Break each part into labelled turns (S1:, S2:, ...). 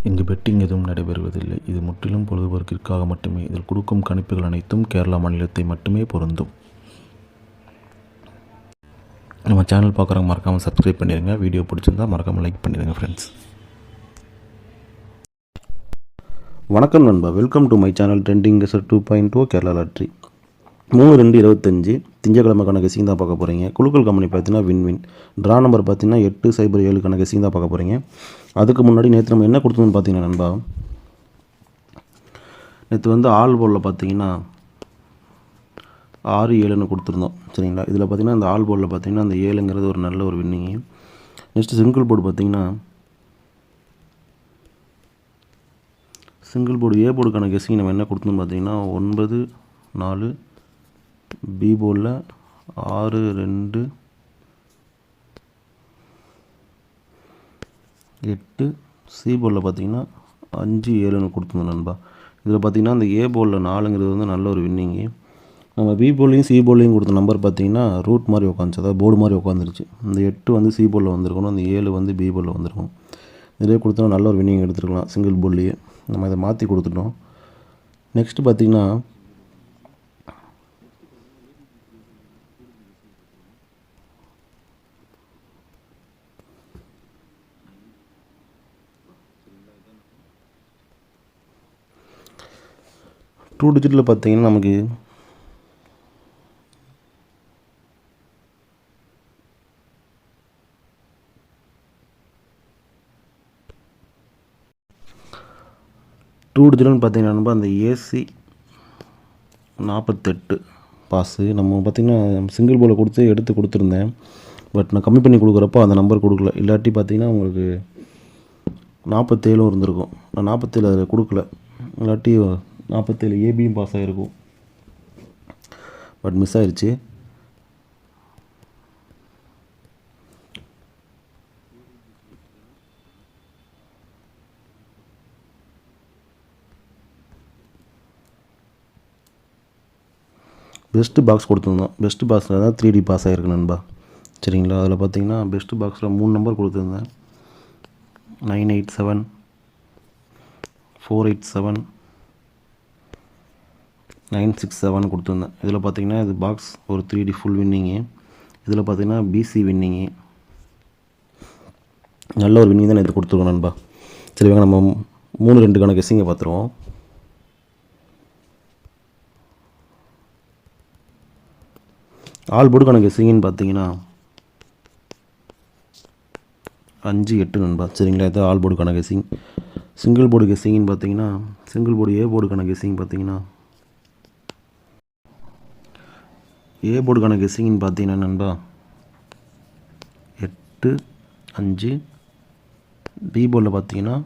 S1: இங்கு பெட்டிங் எதுவும் நடைபெறுவதில்லை. இது முற்றிலும் பொழுதுபோக்கிற்காக மட்டுமே. இதில் கொடுக்கும் கணிப்புகள் அனைத்தும் கேரளா மாநிலத்தை மட்டுமே பொருந்தும். நம்ம சேனல் பார்க்குறவங்க மறக்காமல் சப்ஸ்கிரைப் பண்ணிடுங்க. வீடியோ பிடிச்சிருந்தா மறக்காமல் லைக் பண்ணிடுங்க ஃப்ரெண்ட்ஸ்.
S2: வணக்கம் நண்பா, welcome to my channel trending gazette 2.0 Kerala lottery. 3/2/25 திங்கக்கிழமை கெஸிங் தான் பார்க்க போகிறீங்க. குழுக்கள் கம்பெனி பார்த்தீங்கன்னா வின். ட்ரா நம்பர் பார்த்தீங்கன்னா 807 கெஸிங் தான் பார்க்க போகிறீங்க. அதுக்கு முன்னாடி நேற்று நம்ம என்ன கொடுத்தோம்னு பார்த்தீங்கன்னா நண்பா, நேற்று ஆல் போர்டில் பார்த்தீங்கன்னா 6-7ன்னு கொடுத்துருந்தோம். சரிங்களா? இதில் பார்த்தீங்கன்னா இந்த ஆல் போர்டில் பார்த்தீங்கன்னா அந்த 7ங்கிறது ஒரு நல்ல ஒரு வின்னிங்கு. நெக்ஸ்ட்டு சிங்கிள் போர்டு பார்த்தீங்கன்னா சிங்கிள் போர்டு ஏ போர்டுக்கான கெஸிங் நம்ம என்ன கொடுத்தோம்னு பார்த்தீங்கன்னா 9-4, பி போர்டில் 6-2, 8, சி போர்டில் பார்த்தீங்கன்னா 5-7ன்னு கொடுத்துருந்தோம் நண்பா. இதில் பார்த்தீங்கன்னா அந்த ஏ போர்டில் 4ங்கிறது நல்ல ஒரு வின்னிங்கு. நம்ம பி போர்ட்லையும் சி போர்ட்லையும் கொடுத்த நம்பர் பார்த்தீங்கன்னா ரூட் மாதிரி உட்காந்துச்சு, அதாவது போர்டு மாதிரி உட்காந்துருச்சு. இந்த 8 சி போர்டில் வந்திருக்கணும், அந்த 7 பி போர்டில் வந்திருக்கும். இதே கொடுத்தோன்னா நல்ல ஒரு வின்னிங் எடுத்துருக்கலாம் சிங்கிள் போர்ட்லேயே. நம்ம இதை மாற்றி கொடுத்துட்டோம். நெக்ஸ்ட்டு பார்த்திங்கன்னா டூ டிஜிட்டில் பார்த்தீங்கன்னா நமக்கு டூ டிஜிட்டல்னு பார்த்தீங்கன்னா அந்த ஏசி 48 பாஸு நம்ம பார்த்திங்கன்னா சிங்கிள் போர்டில் எடுத்து கொடுத்துருந்தேன். பட் நான் கம்மி பண்ணி கொடுக்குறப்போ அந்த நம்பர் கொடுக்கல. இல்லாட்டி பார்த்திங்கன்னா உங்களுக்கு 47 இருந்திருக்கும். நான் 47 அதில் கொடுக்கல. இல்லாட்டி 47 ஏபியும் பாஸ் ஆகிருக்கும். பட் மிஸ் ஆயிடுச்சு. பெஸ்ட்டு பாக்ஸ் கொடுத்துருந்தோம். பெஸ்ட்டு பாக்ஸில் தான் 3D பாஸ் ஆகிருக்கு நண்பா. சரிங்களா? அதில் பார்த்தீங்கன்னா பெஸ்ட்டு பாக்ஸில் 3 நம்பர் கொடுத்துருந்தேன். 987, 487, 967 கொடுத்துருந்தேன். இதில் பார்த்தீங்கன்னா இது பாக்ஸ் ஒரு 3D ஃபுல் வின்னிங்கு. இதில் பார்த்தீங்கன்னா பிசி வின்னிங்கு. நல்ல ஒரு வின்னிங் தான் இது கொடுத்துருக்கோம் நண்பா. சரி வாங்க நம்ம 3-2 கெஸ்ஸிங்கை பார்த்துருவோம். ஆல் போர்டுக்கான கெஸ்ஸிங்னு பார்த்தீங்கன்னா 5-8 நண்பா. சரிங்களா? இது ஆல் போர்டுக்கான கெஸ்ஸிங். சிங்கிள் போர்டு கெஸ்ஸிங்னு பார்த்தீங்கன்னா சிங்கிள் போர்டு ஏ போர்டுக்கான கெஸ்ஸிங் பார்த்தீங்கன்னா ஏ போர்டுக்கான கெஸ்ஸிங்னு பார்த்தீங்கன்னா நண்பா 8-5, பி போர்டில் பார்த்தீங்கன்னா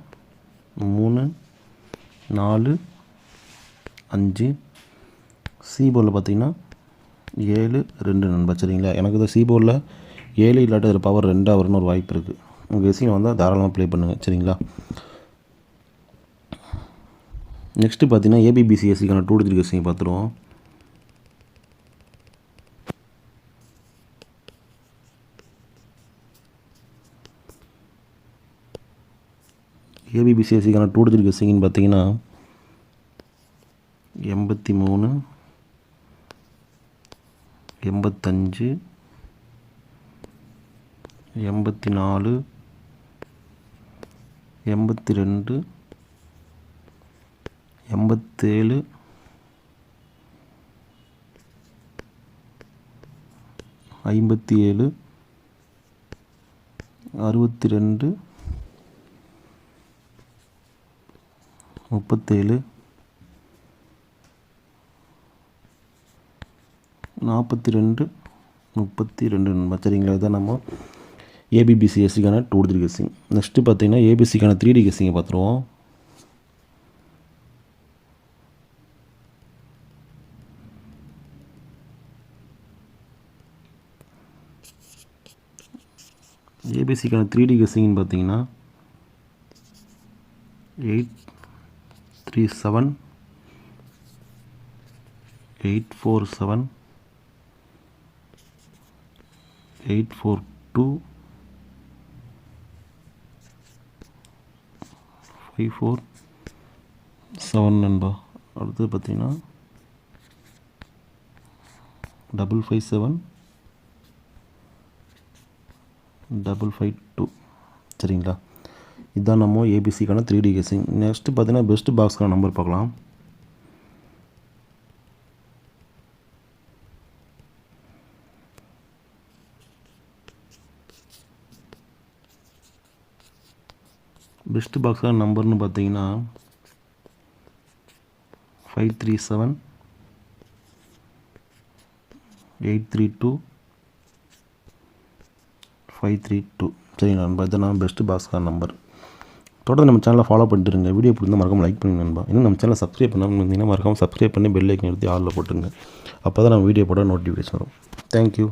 S2: 3-4-5, சி போர்டில் பார்த்தீங்கன்னா 7-2 நண்பா. சரிங்களா? எனக்கு இந்த சி போர்டில் 7 இல்லாட்டி அதில் பவர் 2 வரணும்னு ஒரு வாய்ப்பு இருக்குது. உங்கள் கெஸ்ஸிங் வந்தால் தாராளமாக ப்ளே பண்ணுங்கள். சரிங்களா? நெக்ஸ்ட்டு பார்த்தீங்கன்னா ஏபிபிசிஎஸ்சிக்கான 2 டிஜிட் கெஸ்ஸிங் பார்த்துருவோம். ஏபிபிசிஎஸ்சிக்கான 2 டிஜிட் கெஸ்ஸிங்னு பார்த்தீங்கன்னா 83, 85, 84, 82, 87, 57, 62, 37, 42, 32 நண்பா. சரிங்களா? இதான் நம்ம ஏபிபிசிஎஸ்சிக்கான 2 டிஜிட் கெஸ்ஸிங். நெக்ஸ்ட்டு பார்த்தீங்கன்னா ஏபிசிக்கான 3D கெஸ்ஸிங்கை பார்த்துருவோம். ஏபிசிக்கான 3D கெஸ்ஸிங்னு பார்த்தீங்கன்னா 837, 847, 842, 547 நண்பா. அடுத்தது பார்த்தீங்கன்னா 557 552. சரிங்களா? இதுதான் நம்ம ஏபிசிக்கான 3D கெஸ்ஸிங். நெக்ஸ்ட்டு பார்த்தீங்கன்னா பெஸ்ட் பாக்ஸ்க்கான நம்பர் பார்க்கலாம். பெஸ்ட் பாக்ஸான நம்பர்னு பார்த்தீங்கன்னா 537 832 532. சரிங்களா நண்பா? இதுதான் பெஸ்ட்டு பாக்ஸ்க்கான நம்பர். தொடர்ந்து நம்ம சேனலை ஃபாலோ பண்ணிட்டு இருங்க. வீடியோ பிடிச்சிருந்தா மறக்காம லைக் பண்ணுங்க நண்பா. இன்னும் நம்ம சேனலை சப்ஸ்கிரைப் பண்ணாமல் இருந்தீங்கன்னா மறக்காம சப்ஸ்கிரைப் பண்ணி பெல் ஐக்கன் எடுத்து ஆலில் போட்டுங்க. அப்போ தான் நம்ம வீடியோ போட நோட்டிஃபிகேஷன் வரும். தேங்க்யூ.